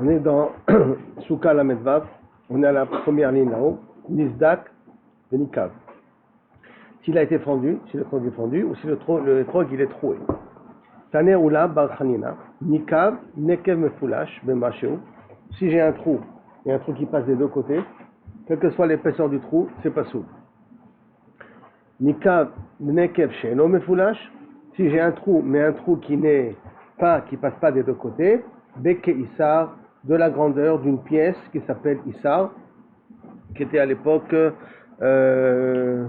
On est dans Souka la Medvav, on est à la première ligne là-haut, Nizdak, Benikav. S'il a été fendu, si le trog est fendu, ou si le trog il est troué. Taner Oula Bar Hanina, Nikav, Nekev Mefulash, Bemasheu. Si j'ai un trou, il y a un trou qui passe des deux côtés, quelle que soit l'épaisseur du trou, c'est pas sourd. Nikav, Nekev Sheno Mefulash. Si j'ai un trou, mais un trou qui passe pas des deux côtés, Beke Issar, de la grandeur d'une pièce qui s'appelle Issar, qui était à l'époque, je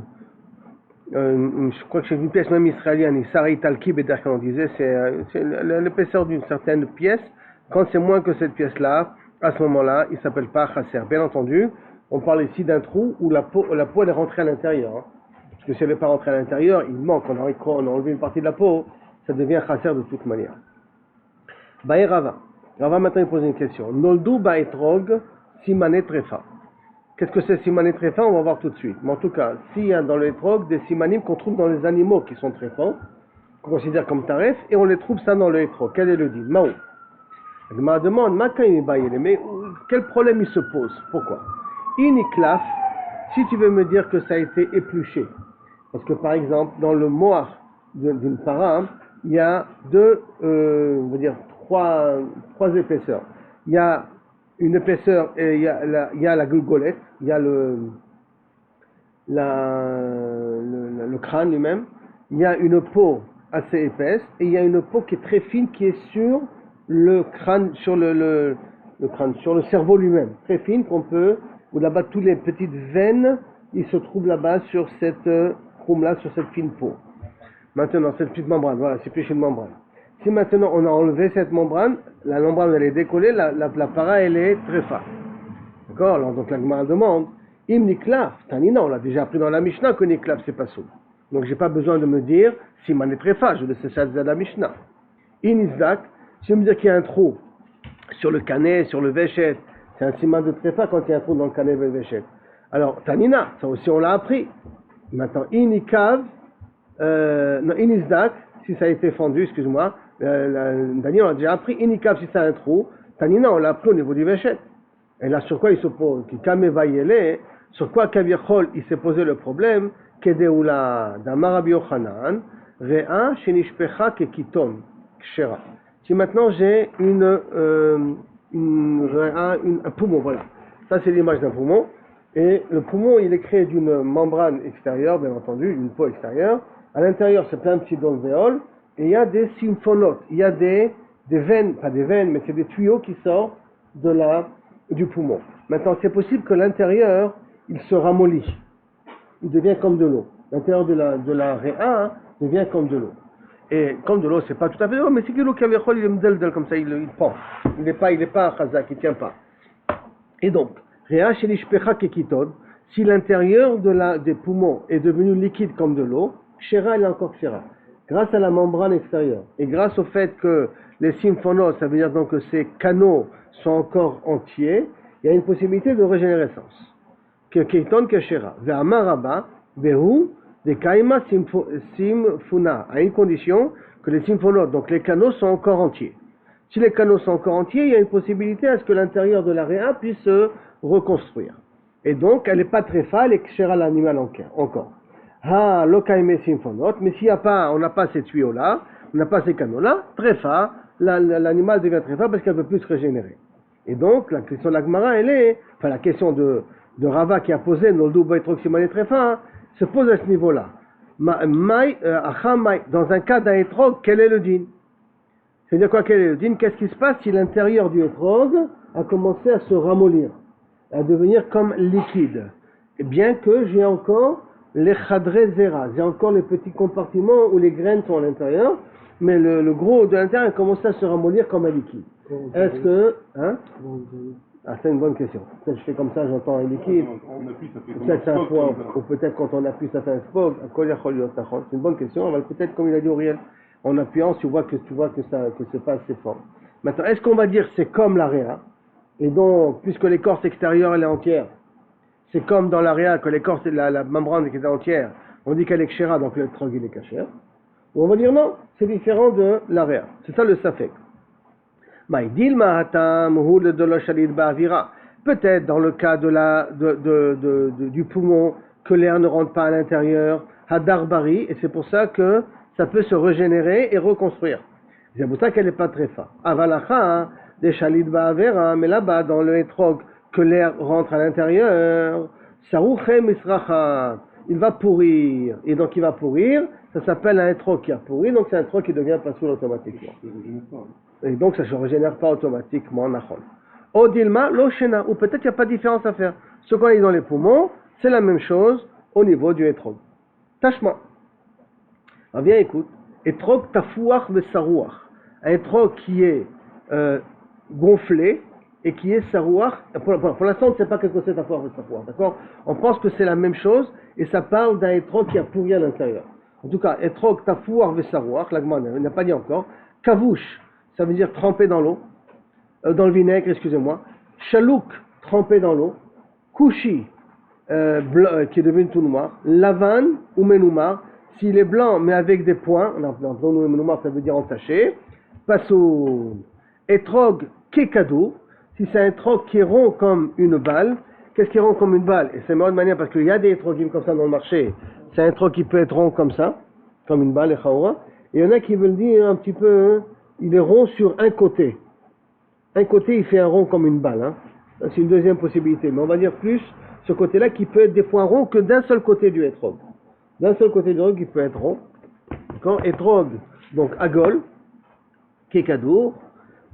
crois que c'est une pièce même israélienne, Issar Italki Bedach, on disait, c'est l'épaisseur d'une certaine pièce. Quand c'est moins que cette pièce-là, à ce moment-là, il ne s'appelle pas Chasser. Bien entendu, on parle ici d'un trou où la peau elle est rentrée à l'intérieur. Hein. Parce que si elle n'est pas rentrée à l'intérieur, il manque, on a enlevé une partie de la peau, ça devient Chasser de toute manière. Bae Rava. Rava maintenant il pose une question. Noldu Baetrog Simane Trefa. Qu'est-ce que c'est Simane Trefa? On va voir tout de suite. Mais en tout cas, s'il y a dans le Etrog des simanim qu'on trouve dans les animaux qui sont tréfants, qu'on considère comme taref, et on les trouve ça dans le Etrog. Quel est le din? Maou. Je me demande, mais quel problème il se pose? Pourquoi? Iniklaf, si tu veux me dire que ça a été épluché, parce que par exemple, dans le moire d'une para, il y a trois épaisseurs. Il y a une épaisseur, et il y a la gulgolette, il y a le crâne lui-même, il y a une peau assez épaisse, et il y a une peau qui est très fine, qui est sur le crâne, sur le crâne, sur le cerveau lui-même, très fine, où là-bas, toutes les petites veines, ils se trouvent là-bas sur cette là sur cette fine peau. Maintenant, cette petite membrane, voilà, c'est plus une membrane. Si maintenant on a enlevé cette membrane, la membrane elle est décollée, la para elle est tréfa. D'accord? Alors donc la Gemara demande, im niklaf, tanina, on l'a déjà appris dans la Mishnah que niklaf c'est pas sourd. Donc j'ai pas besoin de me dire si man est tréfa, je le sais ça de la Mishnah. In isdak, si je me dire qu'il y a un trou sur le canet, sur le véchet, c'est un siman de tréfa quand il y a un trou dans le canet et le véchet. Alors tanina, ça aussi on l'a appris. Maintenant inikav, inisdak, si ça a été fendu, excuse-moi, Daniel a déjà appris, inikav si ça a un trou, tanina on l'a appris au niveau du véchet. Et là sur quoi il se pose? Sur quoi Kaviachol il s'est posé le problème? Kedeula d'Amar Rabbi Yochanan, Re'a shenishpecha kekiton kshera. Si maintenant j'ai un poumon, voilà. Ça c'est l'image d'un poumon. Et le poumon, il est créé d'une membrane extérieure, bien entendu, d'une peau extérieure. À l'intérieur, c'est plein de petits alvéoles. Et il y a des symphonotes. Il y a des veines, pas des veines, mais c'est des tuyaux qui sortent du poumon. Maintenant, c'est possible que l'intérieur, il se ramollit. Il devient comme de l'eau. L'intérieur de la réa devient comme de l'eau. Et comme de l'eau, c'est pas tout à fait de l'eau, mais c'est que l'eau qui avait il est mdeldel comme ça, il pend. Il n'est pas chazak, il tient pas. Et donc, Réa chez l'ishpecha kekiton, si l'intérieur des poumons est devenu liquide comme de l'eau, Shera elle est encore Shera. Grâce à la membrane extérieure et grâce au fait que les symphonos, ça veut dire donc que ces canaux sont encore entiers, il y a une possibilité de régénérescence. Que kekiton que Shera. Ve'amar Rabba, ve'hu de kaima simfuna, à une condition que les symphonos, donc les canaux sont encore entiers. Si les canaux sont encore entiers, il y a une possibilité à ce que l'intérieur de la réa puisse se reconstruire. Et donc, elle n'est pas très fâle et kshera l'animal encore. Ha, lokaime symphonot, mais on n'a pas ces tuyaux-là, on n'a pas ces canaux-là, très fâle, l'animal devient très fâle parce qu'elle ne peut plus se régénérer. Et donc, la question de la Gemara, la question de Rava qui a posé, Noldu Baetrog-Simane Trefa, se pose à ce niveau-là. Dans un cas d'un étrog, quel est le din? C'est-à-dire quoi, quel est le din? Qu'est-ce qui se passe si l'intérieur du étrog a commencé à se ramollir, à devenir comme liquide? Et bien que j'ai encore les chadré zera, j'ai encore les petits compartiments où les graines sont à l'intérieur, mais le gros de l'intérieur a commencé à se ramollir comme un liquide. Est-ce que... Ah, c'est une bonne question. Peut-être je fais comme ça, j'entends un liquide. Peut-être c'est un poids, ou peut-être quand on appuie, ça fait un spog. C'est une bonne question. Peut-être, comme il a dit Auriel, en appuyant, tu vois que c'est pas assez fort. Maintenant, est-ce qu'on va dire c'est comme l'area? Et donc, puisque l'écorce extérieure elle est entière, c'est comme dans l'area que l'écorce, la membrane qui est entière, on dit qu'elle est kshera, donc le trog il est kasher. Ou on va dire non, c'est différent de l'area. C'est ça le safek. Maïdil Mahatam, Houl de l'Oshalid Ba'avira. Peut-être dans le cas du poumon, que l'air ne rentre pas à l'intérieur, Hadarbari, et c'est pour ça que ça peut se régénérer et reconstruire. C'est pour ça qu'elle n'est pas très forte. Avalacha, des Shalid Ba'avera, mais là-bas, dans le hétrog, que l'air rentre à l'intérieur, Sarouche Misracha, il va pourrir. Et donc il va pourrir, ça s'appelle un hétrog qui a pourri, donc c'est un hétrog qui devient pas soul automatiquement. Et donc ça ne se régénère pas automatiquement, Nachon. Odilma, l'oshena, ou peut-être qu'il n'y a pas de différence à faire. Ce qu'on a dit dans les poumons, c'est la même chose au niveau du hétrog. Tachma. Alors viens, écoute. Hétrog tafouach vesarouach. Un hétrog qui est gonflé et qui est sarouach. Pour l'instant, on ne sait pas qu'est-ce que c'est tafouach vesarouach. D'accord? On pense que c'est la même chose et ça parle d'un hétrog qui a pourri à l'intérieur. En tout cas, hétrog tafouach vesarouach, l'agman n'a pas dit encore. Kavouche, ça veut dire trempé dans l'eau. Dans le vinaigre, excusez-moi. Chalouk, trempé dans l'eau. Kouchi, qui est devenu tout noir. Lavan ou menoumar, s'il est blanc mais avec des points, menoumar ça veut dire entaché. Passo, etrog kekado, si c'est un etrog qui est rond comme une balle. Qu'est-ce qui est rond comme une balle? Et c'est marrant de manière parce qu'il y a des etrogim comme ça dans le marché. C'est un etrog qui peut être rond comme ça, comme une balle, et il y en a qui veulent dire un petit peu, il est rond sur un côté. Un côté, il fait un rond comme une balle. Hein. C'est une deuxième possibilité. Mais on va dire plus ce côté-là qui peut être des fois rond que d'un seul côté du hétrog. D'un seul côté du hétrog qui peut être rond. D'accord? Hétrog, donc agol, kekadour,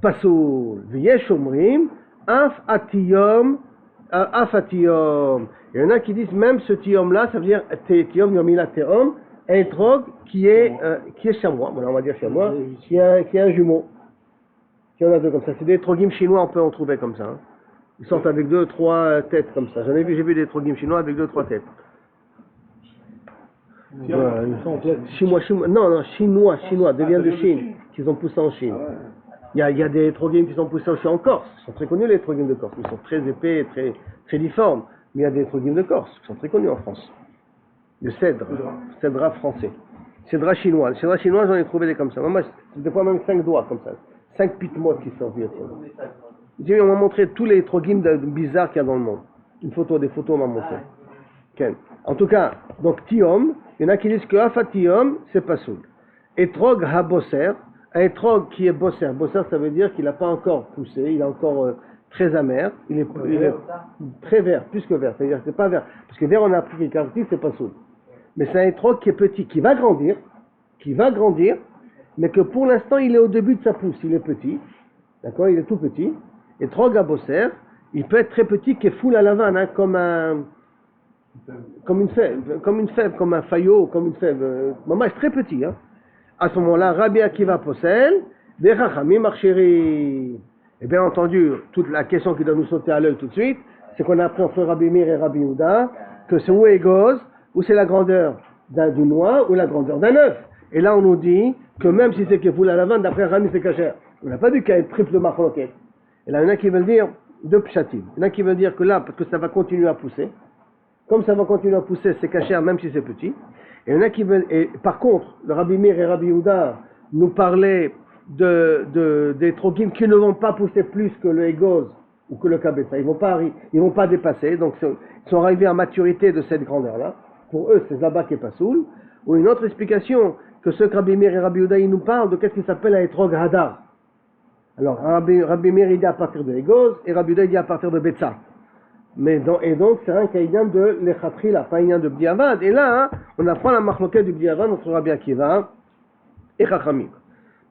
pasoul, viesh omrim, af atiyom. Il y en a qui disent même ce tiom-là, ça veut dire tiom yomila teom, un hétrog qui est chamois. Voilà, on va dire chamois, qui est un jumeau. Il y en a deux comme ça. C'est des trogimes chinois, on peut en trouver comme ça. Hein. Ils sortent avec 2-3 têtes comme ça. J'ai vu des trogimes chinois avec 2-3 têtes. Chinois, deviennent de Chine, qui sont poussés en Chine. Il y a des trogimes qui sont poussés aussi en Corse. Ils sont très connus les trogimes de Corse. Ils sont très épais, très difformes. Mais il y a des trogimes de Corse qui sont très connus en France. Le cèdra français. Cèdra chinois. Le cèdra chinois, j'en ai trouvé des comme ça. Moi, c'est des fois même 5 doigts comme ça. 5 pitmotes qui sortent. On m'a montré tous les trogimes bizarres qu'il y a dans le monde. Des photos, on m'a montré. Okay. En tout cas, donc tiom, il y en a qui disent que afatiom, c'est pas soul. Etrog habosser, un etrog qui est bosser. Bosser, ça veut dire qu'il n'a pas encore poussé, il est encore très amer, il est très vert, plus que vert. C'est-à-dire que c'est pas vert. Parce que vert en Afrique arctique, c'est pas soul. Mais c'est un etrog qui est petit, qui va grandir, mais que pour l'instant, il est au début de sa pousse, il est petit, d'accord, il est tout petit, et Trog à Bosser, il peut être très petit, qui est full à la vanne, hein, comme une fève, comme un faillot, comme une fève, maman est très petit, hein. À ce moment-là, Rabbi Akiva possède, des Rachamim Marchéri. Et bien entendu, toute la question qui doit nous sauter à l'œil tout de suite, c'est qu'on a appris entre Rabbi Meir et Rabbi Yehuda, que c'est où est goz, ou c'est la grandeur du noix, ou la grandeur d'un œuf. Et là, on nous dit que même si c'est kefoul à la vanne, d'après Rami, c'est cachère. On n'a pas dit qu'il y a une triple machloket. Et là, il y en a qui veulent dire deux pshatim. Il y en a qui veulent dire que là, parce que ça va continuer à pousser, comme ça va continuer à pousser, c'est cachère même si c'est petit. Et il y en a qui veulent, et par contre, le Rabbi Meir et Rabbi Yehuda nous parlaient des trogim qui ne vont pas pousser plus que le egoz ou que le kabetza. Ils vont pas dépasser. Donc, ils sont arrivés à maturité de cette grandeur-là. Pour eux, c'est Zaba qui est pas soul. Ou une autre explication, que ce que Rabbi Meir et Rabbi Yehuda nous parlent de qu'est-ce qui s'appelle un etrog hadar. Alors, Rabbi Meir il dit à partir de Egoz et Rabbi Yehuda il dit à partir de Betsa. Et donc, c'est un caïdien de l'Echatrila, pas un caïdien de Bdiavad. Et là, hein, on apprend la marloquette du Bdiavad entre Rabbi Akiva et Chachamim.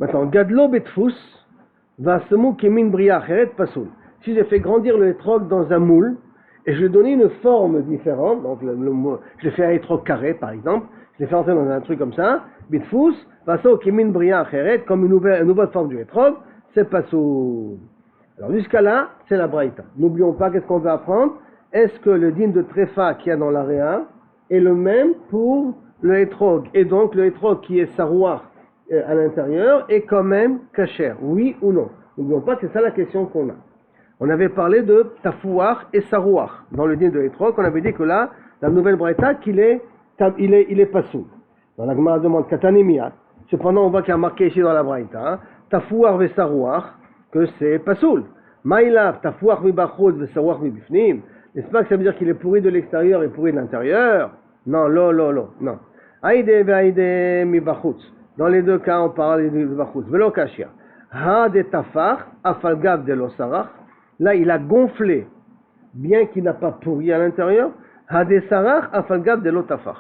Maintenant, Gadlo Betfus va se mou kemin bria cheret pasoul. Si j'ai fait grandir le etrog dans un moule et je lui ai donné une forme différente, donc je l'ai fait un etrog carré par exemple, je l'ai fait entrer dans un truc comme ça, Bitfus, passo kimin bria cheret, comme une nouvelle forme du etrog, c'est passo. Alors jusqu'à là, c'est la braïta. N'oublions pas qu'est-ce qu'on va apprendre. Est-ce que le din de tréfa qu'il y a dans l'area est le même pour le etrog? Et donc le etrog qui est sarouar à l'intérieur est quand même kasher, oui ou non? N'oublions pas que c'est ça la question qu'on a. On avait parlé de tafouar et sarouar. Dans le din de etrog, on avait dit que là, la nouvelle braïta, qu'il est passou. Dans la Gemara demande katanimiyat. Cependant, on voit qu'il y a marqué ici dans la braïta, hein, tafouar ve sarouar. que c'est pasoul. Maïlav, tafouach mi bachut, vesawach mi bifnim. N'est-ce pas que ça veut dire qu'il est pourri de l'extérieur et pourri de l'intérieur? Non, non. Aïde ve'aïde mi bachut. Dans les deux cas, on parle de bachut. Velo kashia. Ha de tafach, afalgav de l'osarach. Là, il a gonflé, bien qu'il n'a pas pourri à l'intérieur. Ha de sarach, afalgav de l'otafach.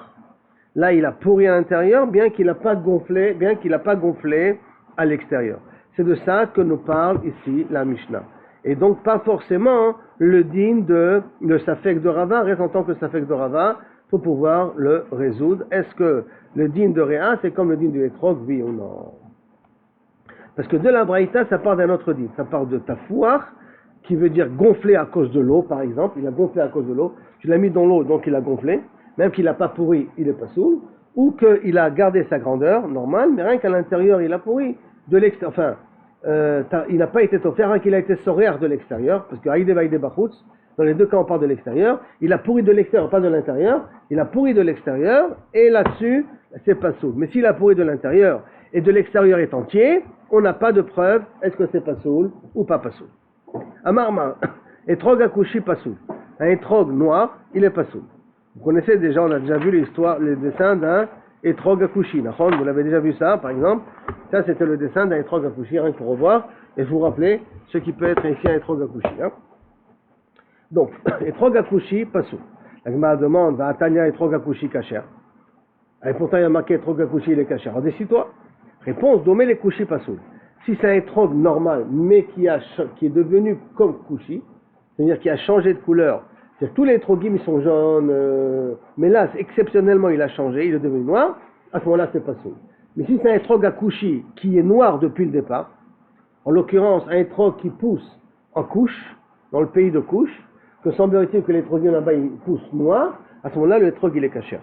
Là, il a pourri à l'intérieur, bien qu'il n'a pas gonflé à l'extérieur. C'est de ça que nous parle ici la Mishnah. Et donc, pas forcément le din de Safek de Rava reste en tant que Safek de Rava pour pouvoir le résoudre. Est-ce que le din de Réa, c'est comme le din de Etrog, oui ou non? Parce que de la Braïta, ça part d'un autre din. Ça part de Tafouach, qui veut dire gonfler à cause de l'eau, par exemple. Il a gonflé à cause de l'eau. Tu l'as mis dans l'eau, donc il a gonflé. Même qu'il n'a pas pourri, il n'est pas sourd. Ou qu'il a gardé sa grandeur normale, mais rien qu'à l'intérieur, il a pourri. De l'extérieur, enfin, il n'a pas été offert, rien qu'il a été soraire de l'extérieur, parce que Haïdé Vaïdé Bachutz, dans les deux cas on parle de l'extérieur, il a pourri de l'extérieur, pas de l'intérieur, il a pourri de l'extérieur, et là-dessus, c'est pas sourd. Mais s'il a pourri de l'intérieur, et de l'extérieur est entier, on n'a pas de preuve, est-ce que c'est pas sourd ou pas sourd. Amarma, Etrog Akushi pas sourd. Un Etrog noir, il est pas sourd. Vous connaissez déjà, on a déjà vu l'histoire, le dessin d'un Etrog Akushi. Vous l'avez déjà vu ça, par exemple. Ça, c'était le dessin d'un Etrog Akushi, rien que pour revoir. Et je vous rappelais ce qui peut être ici un Etrog Akushi. Hein. Donc, Etrog Akushi, Passou. La Gemara demande, va Atania Etrog Akushi Kacher. Et pourtant, il y a marqué Etrog Akushi, il est Kacher. Alors, décide-toi. Réponse, Domé les Kushi Passou. Si c'est un Etrog normal, mais qui est devenu comme Kushi, c'est-à-dire qui a changé de couleur, c'est-à-dire tous les Etrogim, ils sont jaunes, mais là, exceptionnellement, il a changé, il est devenu noir, à ce moment-là, c'est pas soul. Mais si c'est un Etrog Akushi qui est noir depuis le départ, en l'occurrence, un Etrog qui pousse en couche, dans le pays de couche, que semblerait-il que l'Etrogim là-bas, il pousse noir, à ce moment-là, le Etrog, il est caché.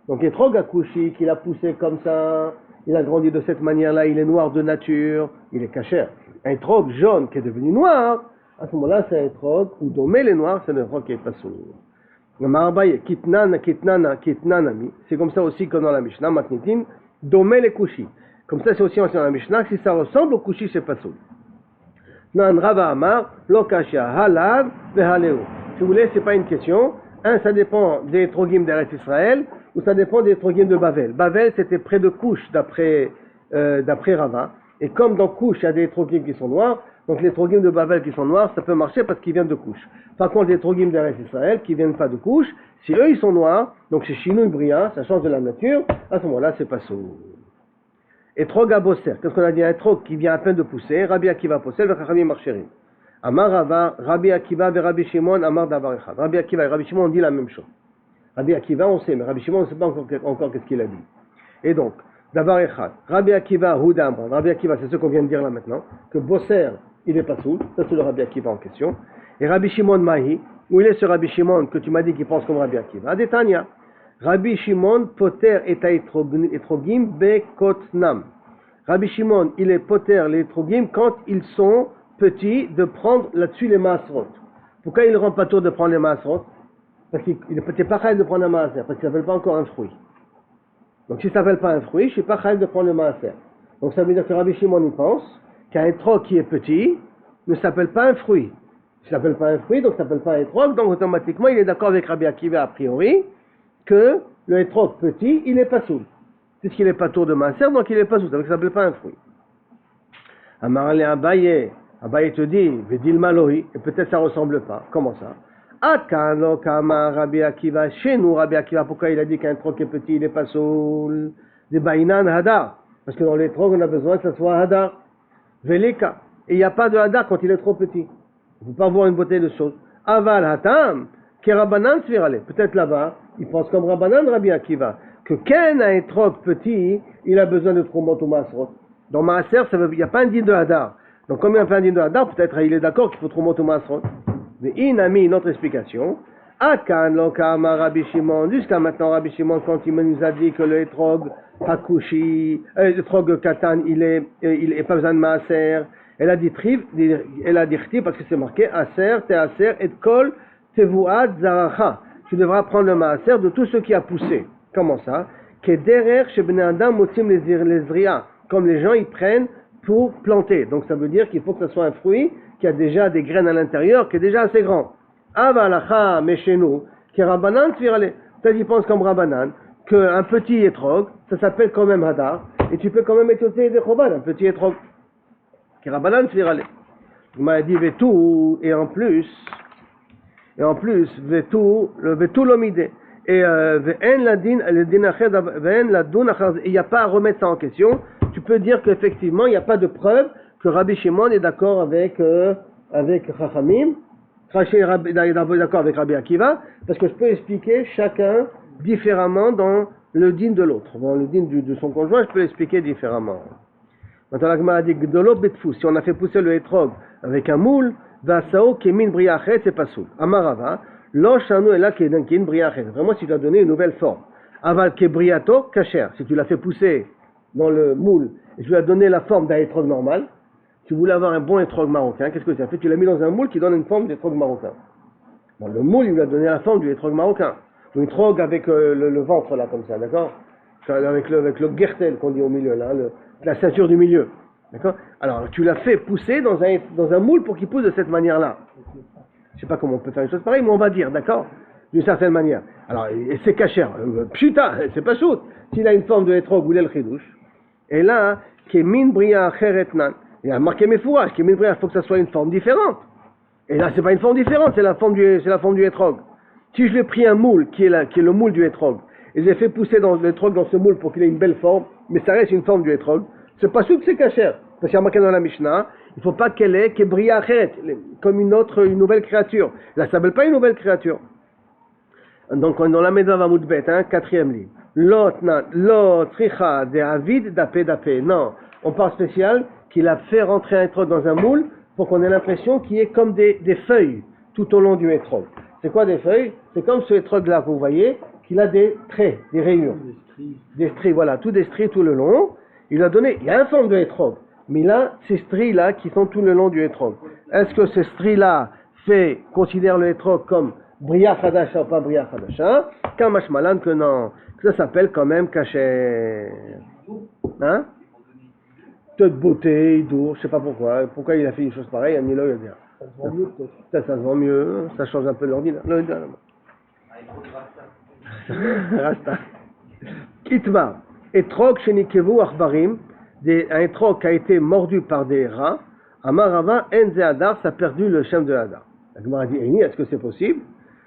Donc, Etrog Akushi, qu'il a poussé comme ça, il a grandi de cette manière-là, il est noir de nature, il est caché. Un Etrog jaune qui est devenu noir, à ce moment-là, c'est un Etrog, ou domé les noirs, c'est un Etrog qui est pas sourd. C'est comme ça aussi que dans la Mishnah, Matnitin, domé les Kushi. Comme ça, c'est aussi dans la Mishnah, si ça ressemble au Kushi, c'est pas sourd. Nan Rava Amar, Lokashia, Halav, Vehaleo. Si vous voulez, c'est pas une question. Un, ça dépend des Etrogim d'Eretz Israël, ou ça dépend des Etrogim de Bavel. Bavel, c'était près de Couche, d'après Rava. Et comme dans Couche, il y a des Etrogim qui sont noirs, donc les Etrogim de Bavel qui sont noirs, ça peut marcher parce qu'ils viennent de Couche. Par contre, les Etrogim d'Eretz Israël qui viennent pas de Couche, si eux ils sont noirs, donc c'est Chinou Bria, ça change de la nature, à ce moment-là, c'est pas sourd. Etrog à Bosser, qu'est-ce qu'on a dit? Un Etrog qui vient à peine de pousser, Rabbi Akiva possède, le Chachamim marcherim. Amar Rava, Rabbi Akiva et Rabbi Shimon, Amar Davar Echad. Rabbi Akiva et Rabbi Shimon ont dit la même chose. Rabbi Akiva, on sait, mais Rabbi Shimon, on ne sait pas encore qu'est-ce qu'il a dit. Et donc, Davar Echad, Rabbi Akiva, Huda Amran. Rabbi Akiva, c'est ce qu'on vient de dire là maintenant, que Bosser, il est pas sourd, ça c'est le Rabbi Akiva en question. Et Rabbi Shimon Mahi, où il est ce Rabbi Shimon que tu m'as dit qu'il pense comme Rabbi Akiva? Adetania, Rabbi Shimon poter et etrogim bekotnam. Rabbi Shimon, il est poter les etrogim quand ils sont petits de prendre là-dessus les maasrot. Pourquoi il ne rend pas tour de prendre les maasrot? Parce qu'il n'est pas capable de prendre un maaser, parce qu'il ne s'appelle pas encore un fruit. Donc si ça ne s'appelle pas un fruit, je ne suis pas capable de prendre le maaser. Donc ça veut dire que Rabbi Shimon il pense qu'un etrog qui est petit ne s'appelle pas un fruit. Il ne s'appelle pas un fruit, donc ça ne s'appelle pas un etrog, donc automatiquement il est d'accord avec Rabbi Akiva a priori que le etrog petit, il n'est pas sourd. Puisqu'il n'est pas tour de maaser, donc il n'est pas sourd, donc ça ne s'appelle pas un fruit. Amarale Abaye, Abaye te dit, Vedil Malohi, et peut-être ça ne ressemble pas. Comment ça? Akano Kama Rabbi Akiva, chez nous Rabbi Akiva, pourquoi il a dit qu'un etrog est petit, il n'est pas sourd? Des Bainan Hadar, parce que dans l'etrog on a besoin que ça soit Hadar. Velika, et il n'y a pas de Hadar quand il est trop petit. Il ne faut pas voir une beauté de choses. Aval Hatam, Kerabanan Svirale, peut-être là-bas, il pense comme Rabbanan Rabbi Akiva, que Ken a un etrog petit, il a besoin de Trumot ou Maasrot. Dans Maaser, il n'y a pas un din de Hadar. Donc comme il n'y a pas un din de Hadar, peut-être il est d'accord qu'il faut Trumot ou Maasrot. Mais il a mis une autre explication. Akan Lokama Rabbi Shimon, jusqu'à maintenant Rabbi Shimon, quand il nous a dit que le etrog Hakushi, le etrog Katan, il est pas besoin de Maaser, elle a dit Triv, parce que c'est marqué Aser, Teaser, et Kol, Tevuad, Zaracha. Tu devras prendre le Maaser de tout ce qui a poussé. Comment ça? Que derrière chez Bnei Adam motim les zria, comme les gens ils prennent pour planter. Donc ça veut dire qu'il faut que ce soit un fruit qui a déjà des graines à l'intérieur, qui est déjà assez grand. Avalacha meshenu, qui Rabbanan tvirale. Peut-être qu'ils pensent comme Rabbanan, qu'un petit étrog, ça s'appelle quand même hadar, et tu peux quand même étoter des choban, un petit étrog. Qui Rabbanan tvirale. Il m'a dit vetou, et en plus, vetou l'omide. Et il n'y a pas à remettre ça en question. Tu peux dire qu'effectivement, il n'y a pas de preuve que Rabbi Shimon est d'accord avec Chachamim, est d'accord avec Rabbi Akiva, parce que je peux expliquer chacun différemment dans le din de l'autre. Dans le din de son conjoint, je peux l'expliquer différemment. Maintenant, la Gemara dit Gdolo betfou, si on a fait pousser le hétrog avec un moule, Vasao kemin briachet, c'est pas soul. Amarava, lo shanu ela kemin briachet. Vraiment, si tu as donné une nouvelle forme. Aval kebriato kacher, si tu l'as fait pousser dans le moule et tu lui as donné la forme d'un hétrog normal, tu voulais avoir un bon hétrog marocain, qu'est-ce que tu as fait? Tu l'as mis dans un moule qui donne une forme d'hétrog marocain. Bon, le moule, il lui a donné la forme du hétrog marocain. Un hétrog avec le ventre là, comme ça, d'accord? Avec le gertel qu'on dit au milieu là, la ceinture du milieu. D'accord? Alors, tu l'as fait pousser dans un moule pour qu'il pousse de cette manière-là. Je ne sais pas comment on peut faire une chose pareille, mais on va dire, d'accord? D'une certaine manière. Alors, et c'est cachère. Putain, c'est pas shoot. S'il a une forme de hétrog ou l'el-chidouche, et là, kemin bria cheretnan, il a marqué mes fourrages, kemin bria, il faut que ça soit une forme différente. Et là, c'est pas une forme différente, c'est la forme du hétrog. Si je lui ai pris un moule, qui est le moule du hétrog, et j'ai fait pousser dans le hétrog dans ce moule pour qu'il ait une belle forme, mais ça reste une forme du hétrog, c'est pas sûr que c'est cachère. Parce qu'il y a marqué dans la Mishnah, il ne faut pas qu'elle ait kebria acheret, comme une nouvelle créature. Là, ça s'appelle pas une nouvelle créature. Donc, on la met dans la moudbet, quatrième livre. Lot tricha de avid dapé. Non, on parle spécial qu'il a fait rentrer un hétrog dans un moule pour qu'on ait l'impression qu'il y ait comme des feuilles tout au long du hétrog. C'est quoi des feuilles? C'est comme ce hétrog-là que vous voyez, qu'il a des traits, des rayures. Des stries, voilà, tout des stries tout le long. Il a une forme de hétrog, mais là, ces stries-là qui sont tout le long du hétrog. Est-ce que ces stries-là considèrent le hétrog comme bria chadasha ou pas bria chadasha? Kamash malan que non, que ça s'appelle quand même caché. Hein? Peut-être beauté, idour, je sais pas pourquoi. Pourquoi il a fait une chose pareille, Anilo, il va dire. Ça se vend mieux peut-être. Ça se vend mieux, ça change un peu l'ordinaire. Rasta. Kitma. Etrog shenikevu achbarim, un etrog qui a été mordu par des rats, Amarava enze hadar, ça a perdu le shem de hadar. La Gemara dit, est-ce que c'est possible?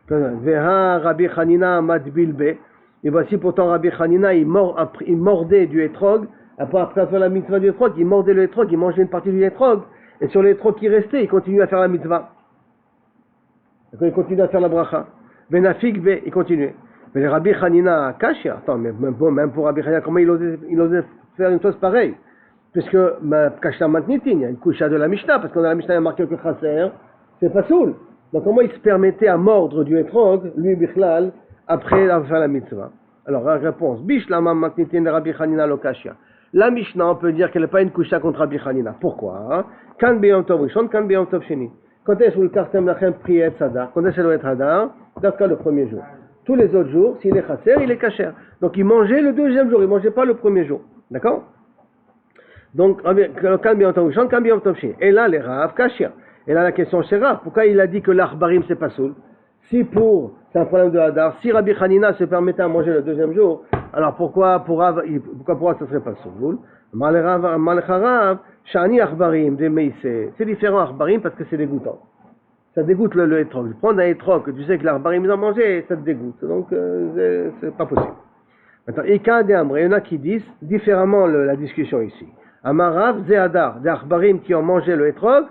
Veha Rabbi Hanina madbilbe, et voici pourtant Rabbi Hanina, il mordait du etrog, après faire la mitzvah du etrog, il mordait le etrog, il mangeait une partie du etrog, et sur l'étrog qui restait, il continuait à faire la mitzvah. Il continuait à faire la bracha. Venafik be, il continuait. Mais le Rabbi Hanina Kashia, attends, mais même pour Rabbi Hanina, comment il osait faire une chose pareille? Puisque, Kashia Matnitin, il y a une coucha de la Mishnah, parce qu'on a la Mishnah, il y a marqué que Chasser, c'est pas soul. Donc comment il se permettait à mordre du etrog, lui, Bichlal, après avoir fait la mitzvah? Alors, la réponse, Bishlama Matnitin de Rabbi Hanina lo Kashia. La Mishnah, on peut dire qu'elle n'est pas une coucha contre Rabbi Hanina. Pourquoi? Kan beyom tov rishon, kan beyom tov sheni. Quand est-ce que le kartem lachem priet sadar? Quand est-ce que ça doit être hadar? D'accord, le premier jour. Tous les autres jours, s'il est chasser, il est kasher. Donc il mangeait le deuxième jour, il ne mangeait pas le premier jour. D'accord? Donc, et là, les Rav, kasher. Et là, la question c'est Rav. Pourquoi il a dit que l'achbarim c'est pas soul? C'est un problème de hadar. Si Rabbi Hanina se permettait à manger le deuxième jour, alors pourquoi pour Rav ça serait pas soul? Malcharav, shani achbarim, c'est différent achbarim parce que c'est dégoûtant. Ça dégoûte le hétrog. Prendre un hétrog que tu sais que l'achbarim ils en mangeaient, ça te dégoûte. Donc c'est pas possible. Maintenant, il y en a qui disent différemment la discussion ici. Amarav, zehadar, des achbarim qui ont mangé le hétrog,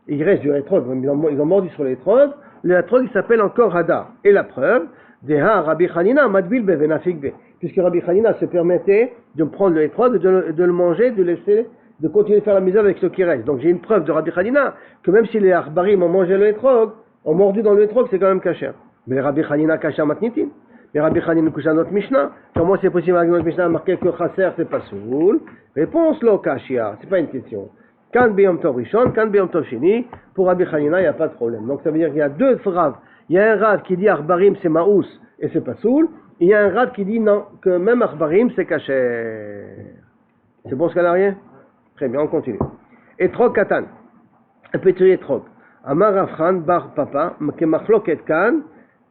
il reste du hétrog, ils ont mordu sur le hétrog il s'appelle encore hadar. Et la preuve, deha Rabbi Hanina madbil bevenafik be. Puisque Rabbi Hanina se permettait de prendre le hétrog, de le manger, de continuer de faire la misère avec ce qui reste. Donc j'ai une preuve de Rabbi Hanina que même si les achbarim ont mangé le hétrog, ont mordu dans le hétrog, c'est quand même kasher. Mais Rabbi Hanina kasher matnitin. Mais Rabbi Hanina couche à notre Mishnah. Comment c'est possible avec notre Mishnah marqué que chasser c'est pas soul? Réponse lo kashia, c'est pas une question. Kan beyom tov rishon, kan beyom tov sheni. Pour Rabbi Hanina, il n'y a pas de problème. Donc ça veut dire qu'il y a deux rav. Il y a un rav qui dit achbarim c'est maous et c'est pas soul. Il y a un rav qui dit non, que même achbarim c'est kasher. C'est bon ce qu'elle a rien? Très bien, on continue. Etrog katan. Un petit etrog. Amar Afran bar papa, ke machloket kan,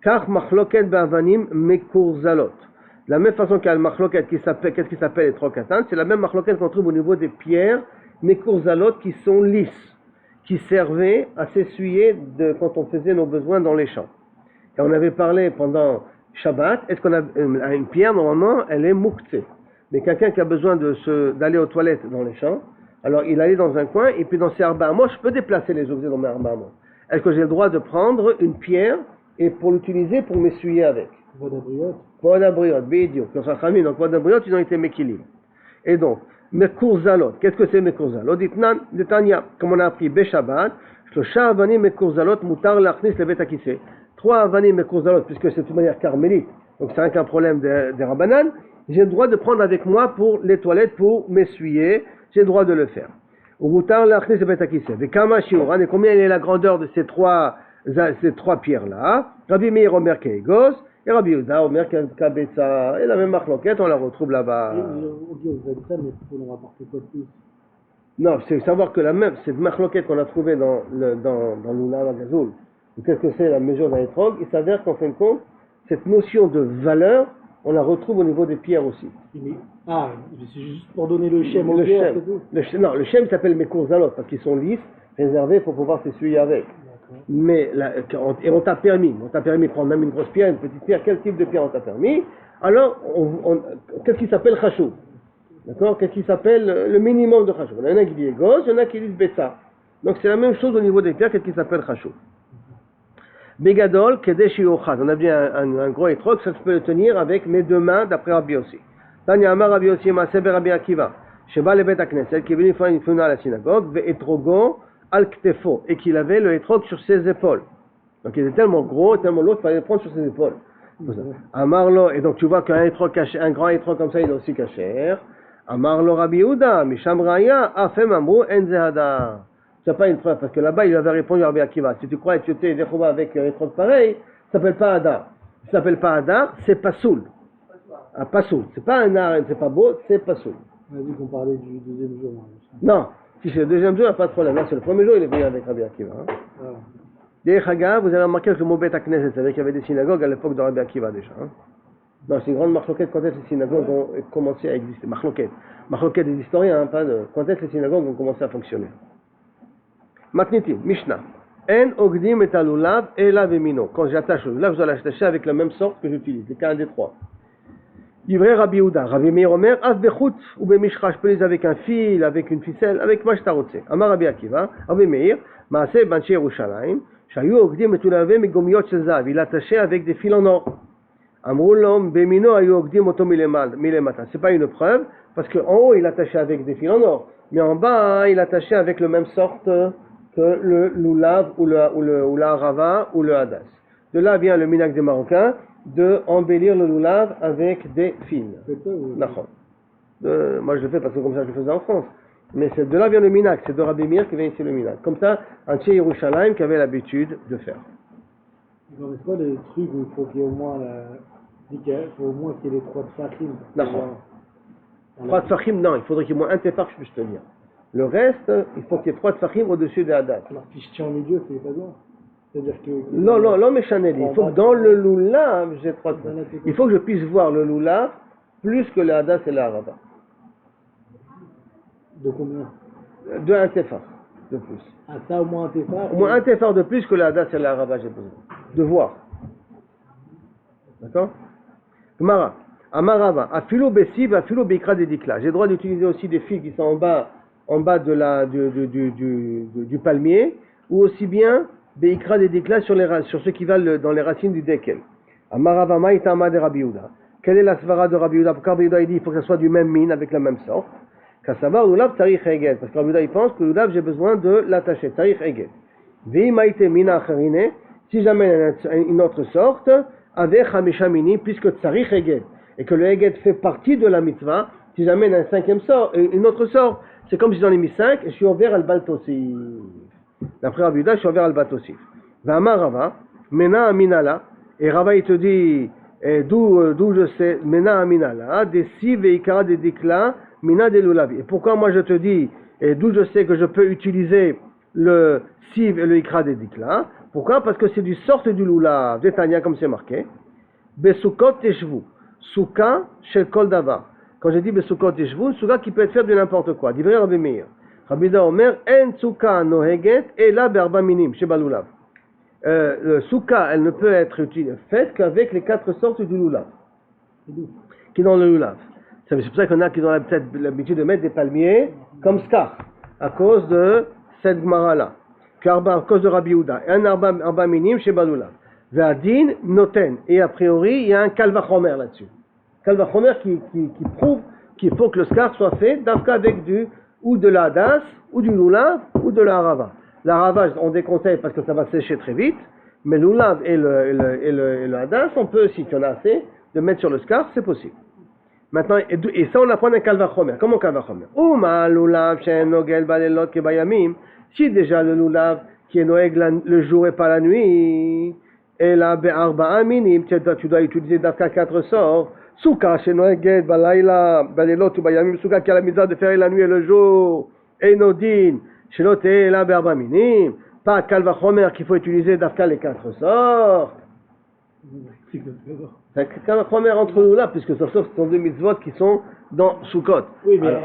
kach machloket be'avanim mekurzalot. De la même façon qu'il y a le machloket qui s'appelle, qu'est-ce qui s'appelle etrog katan? C'est la même machloket qu'on trouve au niveau des pierres mekurzalot qui sont lisses, qui servaient à s'essuyer quand on faisait nos besoins dans les champs. Et on avait parlé pendant Shabbat, est-ce qu'on a une pierre, normalement, elle est mouktsé. Mais quelqu'un qui a besoin d'aller aux toilettes dans les champs, alors il allait dans un coin, et puis dans ses arbres, moi je peux déplacer les objets dans mes arbres. Est-ce que j'ai le droit de prendre une pierre et pour l'utiliser pour m'essuyer avec? Vodabriot, bédio. Donc Vodabriot, ils ont été méquilim. Et donc, Mekurzalot, qu'est-ce que c'est Mekurzalot? Ditnan, Netanya, comme on a appris, Beshabbat, Shlosha avanim Mekurzalot, mutar lachnis le betakissé. 3 avanim Mekurzalot, puisque c'est de manière carmélite, donc c'est un problème des Rabbanan, j'ai le droit de prendre avec moi pour les toilettes, pour m'essuyer, j'ai le droit de le faire. Mutar lachnis le betakissé. Vekama shiuran, et combien est la grandeur de ces trois pierres-là? Rabbi Meir Omer Keegos, et Rabbi Yehuda Omer Kabetza, et la même marloquette, on la retrouve là-bas. Non, c'est savoir que cette marloquette qu'on a trouvée dans l'Oulav Gazoul, qu'est-ce que c'est la mesure d'un étrog, il s'avère qu'en fin de compte, cette notion de valeur, on la retrouve au niveau des pierres aussi. C'est juste pour donner le shem aux pierres, c'est tout. Non, le shem s'appelle Mekurzalot, parce qu'ils sont lisses, réservés pour pouvoir s'essuyer avec. Mais on t'a permis de prendre même une grosse pierre, une petite pierre, quel type de pierre on t'a permis? Alors, qu'est-ce qui s'appelle chachou? D'accord? Qu'est-ce qui s'appelle le minimum de chachou? Il y en a qui disent gauche, il y en a qui disent betsa. Donc c'est la même chose au niveau des pierres, qu'est-ce qui s'appelle chachou? Begadol, kedeshi ochad. On a bien un gros étrog, ça se peut le tenir avec mes deux mains d'après Rabbi Yossi. Tanya Amar Rabbi Yossi, Maaseh Rabbi Akiva, Sheba le Bet HaKnesset, qui est venu faire une funa à la synagogue, ve'etrogo al-ktefo, et qu'il avait le étrog sur ses épaules. Donc il était tellement gros, tellement lourd, il fallait le prendre sur ses épaules. Amarlo, et donc tu vois qu'un étrog caché, un grand étrog comme ça, il est aussi caché. Amarlo Rabbi Yehuda, Misham Raya, Afem Amru Enzehada. C'est pas une preuve, parce que là-bas il avait répondu à Rabbi Akiva. Si tu crois que tu étais Dechouba avec un étrog pareil, ça s'appelle pas Hadar. Ça s'appelle pas Hadar, c'est Pasoul. Ah, Pasoul. C'est pas un art, c'est pas beau, c'est Pasoul. On a dit qu'on parlait du deuxième jour. Non. Si c'est le deuxième jour, il n'y a pas de problème. Là, c'est le premier jour, il est venu avec Rabbi Akiva. Des Chaga, vous avez remarqué que le mot Bet HaKnesset, c'est vrai qu'il y avait des synagogues à l'époque de Rabbi Akiva déjà. Non, c'est une grande marloquette quand est-ce que les synagogues ont commencé à exister. Marloquette des historiens, pas de. Quand est-ce que les synagogues ont commencé à fonctionner. Matniti, Mishnah. En ogdim et alulav et la vemino. Quand j'attache le lulav, je dois l'attacher avec la même sorte que j'utilise. C'est qu'un des trois. Livré Rabbi Yehuda, Rabbi Meir Omer, af bechut ou bemishra, je peux les avec un fil, avec une ficelle, avec ma shtarotse. Amar Rabbi Akiva, Rabbi Meir, Maaseh Banche Yerushalayim, Shayu ogdim et ulave megomiot shel zav, il attachait avec des fils en or. Amrulom bemino ayu ogdim oto milemata. C'est pas une preuve, parce qu'en haut il attachait avec des fils en or, mais en bas il attachait avec le même sorte que le lulav ou la rava ou le hadas. De là vient le minhag des Marocains, de embellir le lulav avec des fils. Moi je le fais parce que comme ça je le faisais en France. Mais c'est de là vient le minhag, c'est de Rabbi Meir qui vient ici le minhag. Comme ça, un Tché Yerushalayim qui avait l'habitude de faire. Non, mais c'est pas des trucs où il faut qu'il y ait au moins qu'il y ait les 3 tfachim. Non. 3 tfachim, non, il faudrait qu'il y ait au moins un tefach, je puisse tenir. Le reste, il faut qu'il y ait 3 tfachim au-dessus des hadas. Alors si je tiens au milieu, c'est pas bien. C'est-à-dire que. Non, mais Chanel, il faut que dans le lulav, j'ai 3 tfachim. Il faut que je puisse voir le lulav plus que le hadas et la rava. De combien? De un tefach de plus. Ah, ça au moins un tefach? Au moins un tefach de plus que le hadas et la rava, j'ai besoin. De voir. D'accord? Gemara. Amarava. Afilo bessiv, afilo beikra dedikla. J'ai le droit d'utiliser aussi des fils qui sont en bas du palmier, ou aussi bien beikra dedikla sur ceux qui valent dans les racines du dekel. Amarava maïtama de Rabbi Yehuda. Quelle est la svara de Rabbi Yehuda? Pour Rabbi Yehuda il dit il faut que ça soit du même mine, avec la même sorte. Kassavar lulav tarich eged. Parce que Rabbi Yehuda il pense que lulav j'ai besoin de l'attacher. Tarich eged. Vei maïte mina acharine. Si j'amène une autre sorte, avec hamisha mini, puisque tarich eged. Et que le eged fait partie de la mitzvah, si j'amène une autre sorte, c'est comme si j'en ai mis 5 et je suis ouvert al baltosif. D'après Rabbi Yehuda, je suis ouvert al baltosif. Vama Rava, mena aminala, et Rava il te dit, d'où je sais, mena aminala, des si veikara des dikla, mina de lulavi. Et pourquoi moi je te dis Et d'où je sais que je peux utiliser le siv et le ikra des dikla. Pourquoi? Parce que c'est du sort du lulav, d'Etania comme c'est marqué. Besukot teshvu. Souka shel kol davar. Quand je dis besukot teshvu, une souka qui peut être faite de n'importe quoi. Divrei Rabbi Meir. Rabbi Yehuda Omer, en souka noheget ela be'arba minim, sheba lulav. Le souka, elle ne peut être faite qu'avec les 4 sortes du lulav. Qui est dans le lulav. C'est pour ça qu'il y en a qui ont peut-être l'habitude de mettre des palmiers comme scar, à cause de cette Gemara-là. À cause de Rabbi Yehuda. Un arba minim sheba lulav. Ve'adin noten. Et a priori, il y a un kalvachomer là-dessus. Kalvachomer qui prouve qu'il faut que le scar soit fait d'avka avec ou de la hadas, ou du lulav, ou de la harava. La harava, on déconseille parce que ça va sécher très vite, mais le lulav et le hadas, on peut, si tu en as assez, de mettre sur le scar, c'est possible. Maintenant, et ça on apprend un kalvachomer. Comment kalvachomer? Uma lulav shen nogel balelot kebayamim. Si déjà le lulav qui est noeg le jour et pas la nuit, et là, be'arba'a minim, tu dois utiliser d'avka 4 sorts. Souka, chez Noeged, Balaïla, Balelot, ou Bayamim, Souka, qui a la misère de faire la nuit et le jour. Et Nodin, chez l'autre, et là, be'arba'a minim. Pas Kalvachomer qu'il faut utiliser d'avka les 4 sorts. C'est Kalvachomer entre nous là, puisque ce sont 2 mitzvot qui sont dans Soukot. Oui, mais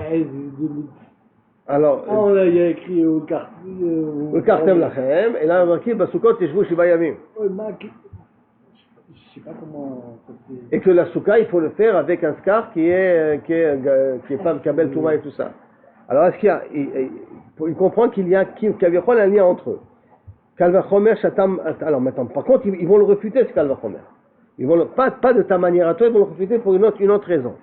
alors, il y a écrit au Kartem Lachem, et là, marqué, Soukot, et Shvou, Shibayamim. Oui, je sais pas comment. Et que la souka, il faut le faire avec un scar qui est pas Kabel Touma et tout ça. Alors, est-ce qu'il y a, il comprend qu'il y a un lien entre eux. Kalvachomer, Shatam. Alors maintenant, par contre, ils vont le refuter, ce Kalvachomer. Ils vont pas de ta manière à toi, ils vont le refuter pour une autre raison.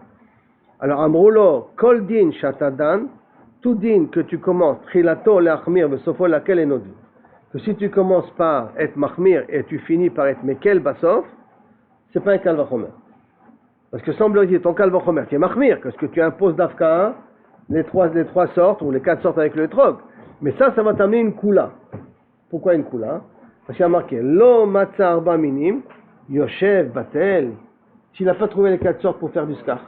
Alors, Amroulo, Kol din Shatadan, tout din que tu commences, Trilato le'achmir, besofo laquelle est nodi. Que si tu commences par être mahmir et tu finis par être mekel basof, c'est pas un kalvachomer. Parce que semble-t-il, ton kalvachomer, qui est mahmir, que ce que tu imposes d'afka, les trois sortes, ou les 4 sortes avec le trog. Mais ça va t'amener une kula. Pourquoi une kula? Parce qu'il y a marqué, lo matzah arba minim, yoshev batel. S'il n'a pas trouvé les 4 sortes pour faire du scar,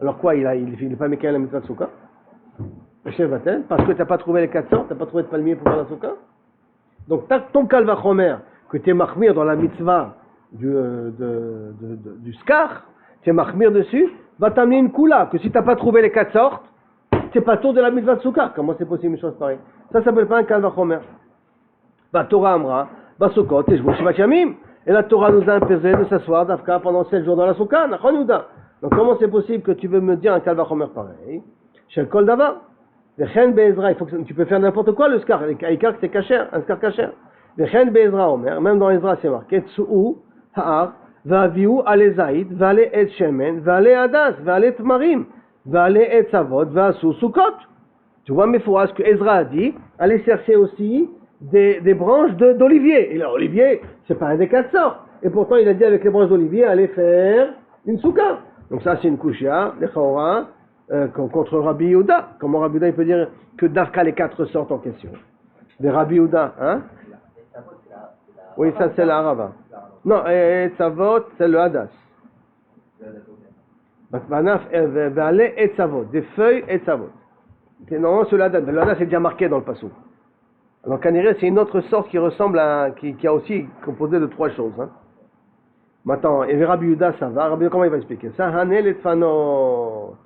alors quoi, il n'est pas mekel à la mitzvah de souka? Yoshev batel, parce que tu n'as pas trouvé les 4 sortes, tu n'as pas trouvé de palmier pour faire la souka? Donc, ton kalvachomer, que tu es mahmir dans la mitzvah du scar, tu es mahmir dessus, va t'amener une kula, que si tu n'as pas trouvé les 4 sortes, tu n'es pas tour de la mitzvah de soukar. Comment c'est possible une chose pareille? Ça s'appelle pas un kalvachomer. Torah Amra, Sukot, et Shvou Shivat Yamim. Et la Torah nous a imposé de s'asseoir d'Afka pendant 7 jours dans la soukha, Nachon Yehuda. Donc, comment c'est possible que tu veux me dire un kalvachomer pareil? Shel Kol Davar. Vechen Be'ezra, tu peux faire n'importe quoi le scar, Aïkar c'est kasher, un scar kasher. Vechen Be'ezra Omer, même dans Ezra c'est marqué, Tsu'u, Ha'ar, Va'aviu ale Zaïd, Va'ale et Shemen, Va'ale Adas, Va'ale Tmarim, Va'ale et Savot, Va'asu Sukot. Tu vois, mais ce que Ezra a dit, allez chercher aussi des branches d'olivier. Et là, olivier, c'est pas un des 4 sorts. Et pourtant, il a dit avec les branches d'olivier, allez faire une soukha. Donc ça, c'est une kushia, les chaora, contre Rabbi Yehuda. Comment Rabbi Yehuda il peut dire que d'Afka les 4 sortent en question? Des Rabbi Yehuda, hein? Oui, ça c'est la Harava. Non, et Tzavot, c'est le Hadas. Et Tzavot, des feuilles et Tzavot. Non, c'est le Hadas. Le Hadas est déjà marqué dans le passou. Alors Kaniré, c'est une autre sorte qui ressemble à, qui a aussi composé de 3 choses. Hein. Maintenant, et Rabbi Yehuda, ça va. Rabbi Yehuda, comment il va expliquer ça? Hanel et Tfanot.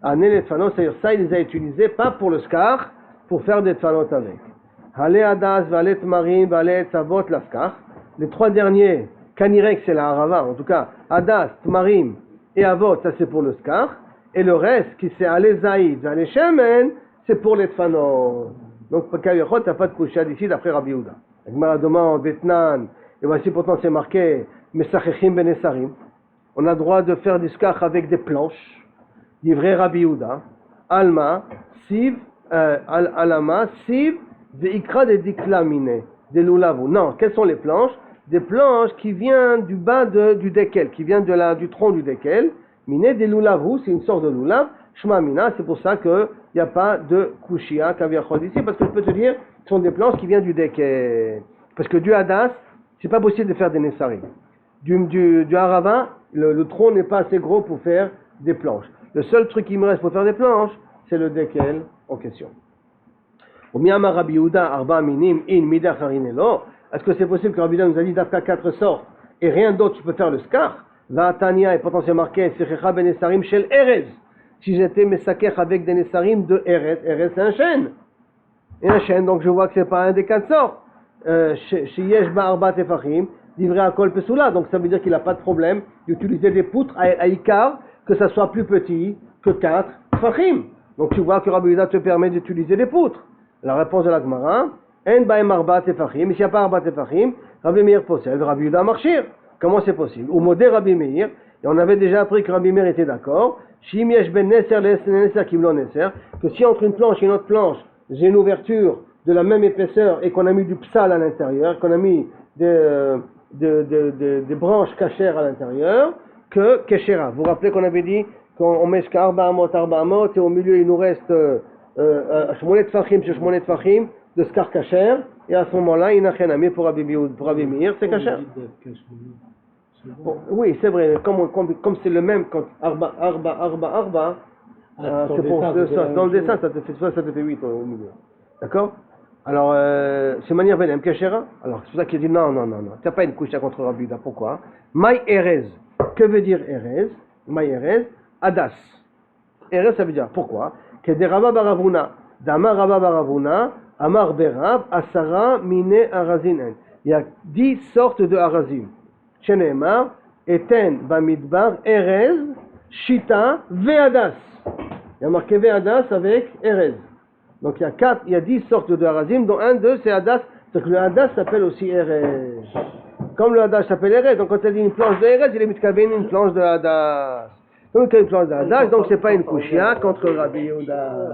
Hanel et Tfanot, c'est-à-dire ça, il les a utilisés pas pour le scar, pour faire des Tfanot avec. Hale Hadas, Vale Tmarim, Vale Tzavot, la scar. Les 3 derniers, Kanirek, c'est la Harava. En tout cas, Hadas, Tmarim et Avot, ça c'est pour le scar. Et le reste, qui c'est Ale Zaïd, Ale Shemen, c'est pour les Tfanot. Donc, Pakayachot, t'as pas de coucha d'ici d'après Rabbi Yehuda. Agmara demande, Betnan, et voici pourtant c'est marqué, Mesachechim ben Esarim. On a le droit de faire du skach avec des planches. Livré Rabbi Yehuda. Alma, Siv, Alama, Siv, Veikra de Diklamine, des Lulavu. Non, quelles sont les planches? Des planches qui viennent du bas du dekel, qui viennent du tronc du dekel. Mine des Lulavu, c'est une sorte de Lulav. Shma Mina, c'est pour ça qu'il n'y a pas de Kushia Kaviachol ici, parce que je peux te dire, ce sont des planches qui viennent du dekel. Parce que du Hadas, c'est pas possible de faire des Nessarim. Du Harava, le tronc n'est pas assez gros pour faire des planches. Le seul truc qui me reste pour faire des planches, c'est le dekel en question. Umiyama Rabbi Yehuda, Arba Minim, In Mida Harinelo. Est-ce que c'est possible que Rabbi Yehuda nous a dit d'Afka 4 sortes et rien d'autre tu peux faire le skar? Va Tania et potentiellement marqué Sechecha ben Nesarim shel Erez. Si j'étais Mesakech avec des Nesarim de Erez, Erez c'est un chêne. Et un chêne, donc je vois que c'est pas un des 4 sortes. Chez Yesh Ba'arba Tefachim, livré à Kol Pesula, donc ça veut dire qu'il n'a pas de problème d'utiliser des poutres à Ikar, que ça soit plus petit que 4 Tefachim. Donc tu vois que Rabbi Yehuda te permet d'utiliser des poutres. La réponse de la Gemara, En Ba'em Arba Tefachim, s'il n'y a pas Arba Tefachim, Rabbi Meir possède, Rabbi Yehuda marchir. Comment c'est possible? Ou modé Rabbi Meir, et on avait déjà appris que Rabbi Meir était d'accord, Shim Yesh Ben Neser Neser Kimlo Neser, que si entre une planche et une autre planche, j'ai une ouverture de la même épaisseur et qu'on a mis du psal à l'intérieur, qu'on a mis des branches cachères à l'intérieur, que keshera. Vous vous rappelez qu'on avait dit qu'on met jusqu'à Arba Amot, et au milieu il nous reste Shmonet Fachim, chez Shmonet Fachim, de skar kacher, et à ce moment-là, il n'a rien à mettre pour Rabbi Meir, c'est kacher. Bon, oui, c'est vrai, comme c'est le même, quand Arba, c'est pour ça, dans le dessin, ça te fait 8 au milieu. D'accord? Alors, c'est manière Benem Keshera. Alors, c'est pour ça qu'il dit non, tu n'as pas une couche contre Rabbi Yehuda. Pourquoi? Maï Erez. Que veut dire Erez? Maï Erez, Adas. Erez, ça veut dire pourquoi? Que des Rabba Baravuna, Dama Rabba Baravuna, Amar Berav, Asara Mine Arazin. Il y a 10 sortes de Arazim. Shenemar, Eten Bamidbar, Erez, Shita, Veadas. Il y a marqué Veadas avec Erez. Donc il y a 10 sortes de Arazim, dont un d'eux c'est Hadas. Donc le Hadas s'appelle aussi Erez. Comme le Hadas s'appelle Erez, donc quand il dit une planche de Erez, il est mitkaven une planche de Hadas. Donc une planche de Hadas, donc c'est pas une kushia contre Rabbi Yehuda.